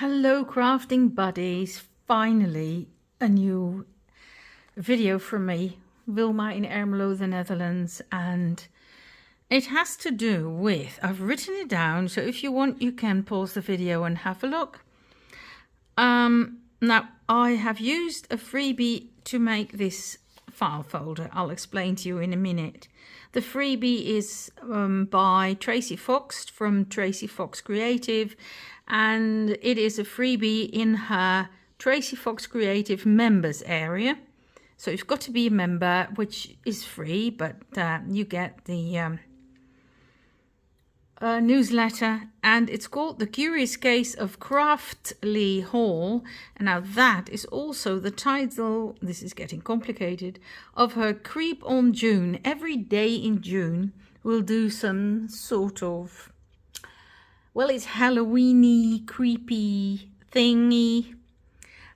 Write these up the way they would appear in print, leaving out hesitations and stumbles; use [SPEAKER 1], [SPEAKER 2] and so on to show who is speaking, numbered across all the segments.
[SPEAKER 1] Hello crafting buddies, finally a new video from me, Wilma in Ermelo, the Netherlands, and it has to do with, I've written it down, so if you want you can pause the video and have a look. Now I have used a freebie to make this file folder. I'll explain to you in a minute. The freebie is by Tracie Fox from Tracie Fox Creative, and it is a freebie in her Tracie Fox Creative members area. So you've got to be a member, which is free, but you get the newsletter, and it's called The Curious Case of Craftly Haul. And now that is also the title, this is getting complicated, of her Creep on June. Every day in June we'll do some sort of, well, it's Halloweeny, creepy thingy.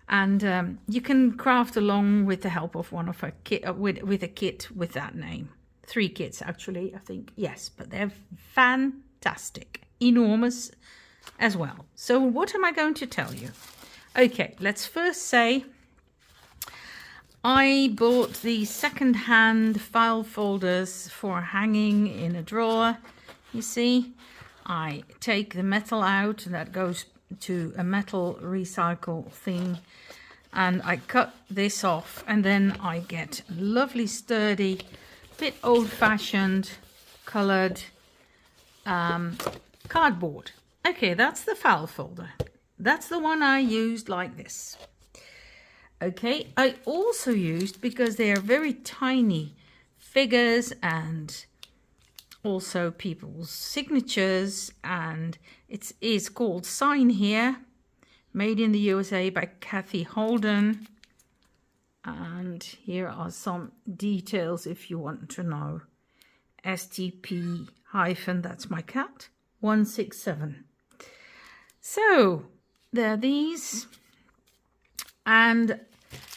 [SPEAKER 1] And you can craft along with the help of one of her kit, with a kit with that name. 3 kits actually, I think. Yes, but they're fantastic, enormous as well. So what am I going to tell you? Okay, let's first say I bought the second-hand file folders for hanging in a drawer. You see, I take the metal out, and that goes to a metal recycle thing, and I cut this off, and then I get lovely sturdy, bit old-fashioned colored cardboard. Okay, that's the file folder. That's the one I used like this. Okay, I also used, because they are very tiny, figures and also people's signatures, and it is called Sign Here, made in the USA by Kathy Holden. And here are some details if you want to know. STP hyphen, that's my cat, 167. So there are these. And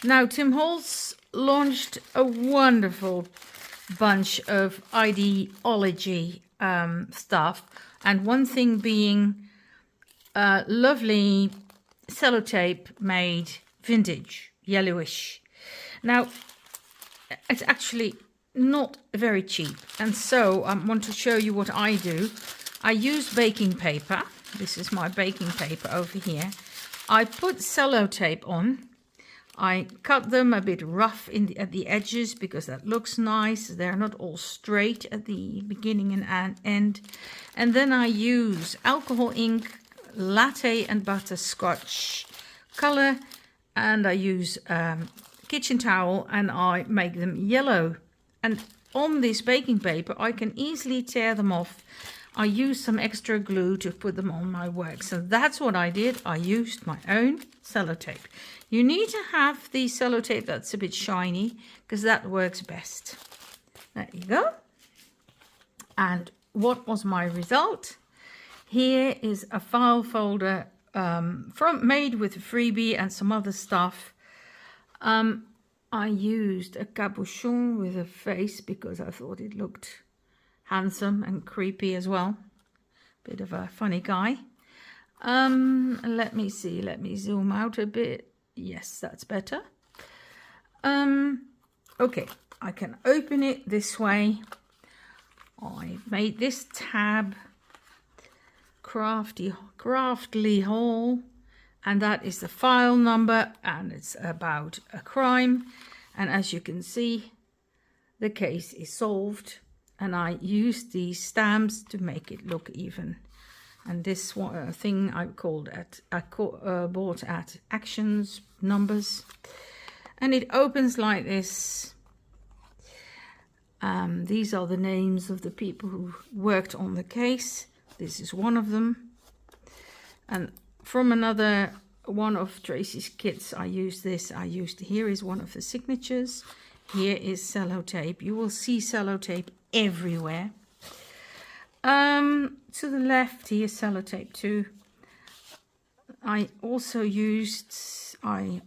[SPEAKER 1] now Tim Holtz launched a wonderful bunch of ideology stuff, and one thing being lovely sellotape made vintage, yellowish. Now it's actually not very cheap, and so I want to show you what I do. I use baking paper. This is my baking paper over here. I put sellotape on. I cut them a bit rough at the edges because that looks nice. They're not all straight at the beginning and end. And then I use alcohol ink, latte and butterscotch color, and I use kitchen towel, and I make them yellow. And on this baking paper I can easily tear them off. I used some extra glue to put them on my work. So that's what I did. I used my own sellotape. You need to have the sellotape that's a bit shiny, because that works best. There you go. And what was my result? Here is a file folder made with a freebie and some other stuff. I used a cabochon with a face because I thought it looked handsome and creepy as well. Bit of a funny guy. Let me see. Let me zoom out a bit. Yes, that's better. Okay, I can open it this way. I made this tab, Craftly Haul, and that is the file number, and it's about a crime. And as you can see, the case is solved, and I used these stamps to make it look even. And this one thing I bought at Actions Numbers, and it opens like this. These are the names of the people who worked on the case. This is one of them, and from another one of Tracie's kits I used this. Here is one of the signatures. Here is sellotape. You will see sellotape everywhere. To the left here, sellotape too. I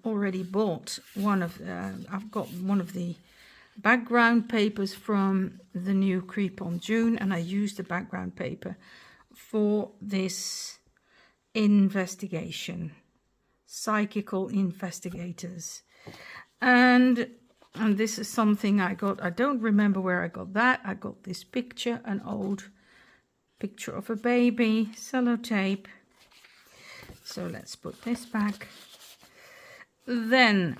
[SPEAKER 1] already bought one of I've got one of the background papers from the new Creep on June, and I used the background paper for this investigation, psychical investigators. And this is something I got. I don't remember where I got that. I got this picture, an old picture of a baby, sellotape. So let's put this back. Then,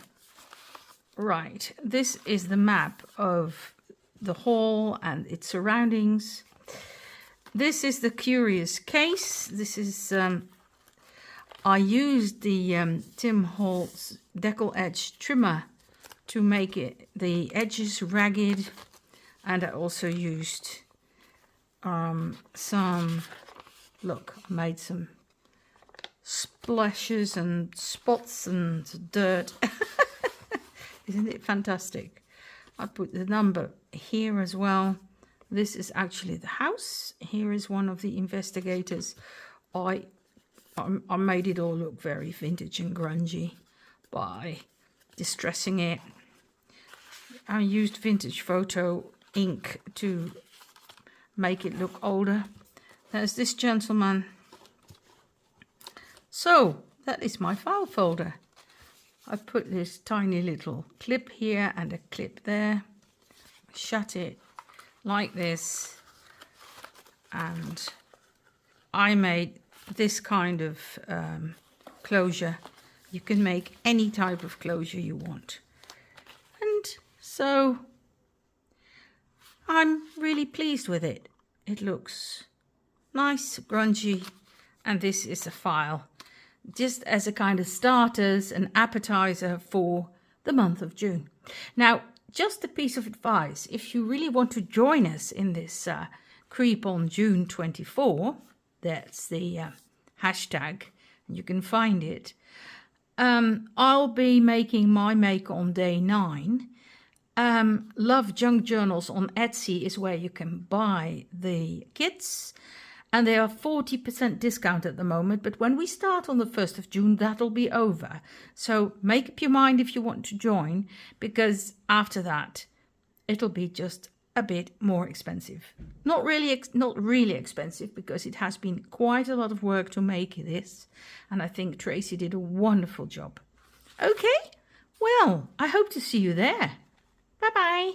[SPEAKER 1] right, this is the map of the hall and its surroundings. This is the curious case. This is, I used the Tim Holtz decal edge trimmer to make it the edges ragged, and I also used some, look, I made some splashes and spots and dirt. Isn't it fantastic? I put the number here as well. This is actually the house. Here is one of the investigators. I made it all look very vintage and grungy by distressing it. I used vintage photo ink to make it look older. There's this gentleman. So that is my file folder. I put this tiny little clip here and a clip there. Shut it like this, and I made this kind of closure. You can make any type of closure you want. And so I'm really pleased with it. It looks nice, grungy, and this is a file. Just as a kind of starters, an appetizer for the month of June. Now, just a piece of advice, if you really want to join us in this creep on June 24, that's the hashtag, and you can find it. I'll be making my make on day 9. Love Junk Journals on Etsy is where you can buy the kits. And they are 40% discount at the moment, but when we start on the 1st of June, that'll be over. So make up your mind if you want to join, because after that, it'll be just a bit more expensive. Not really expensive, because it has been quite a lot of work to make this, and I think Tracie did a wonderful job. Okay, well, I hope to see you there. Bye-bye.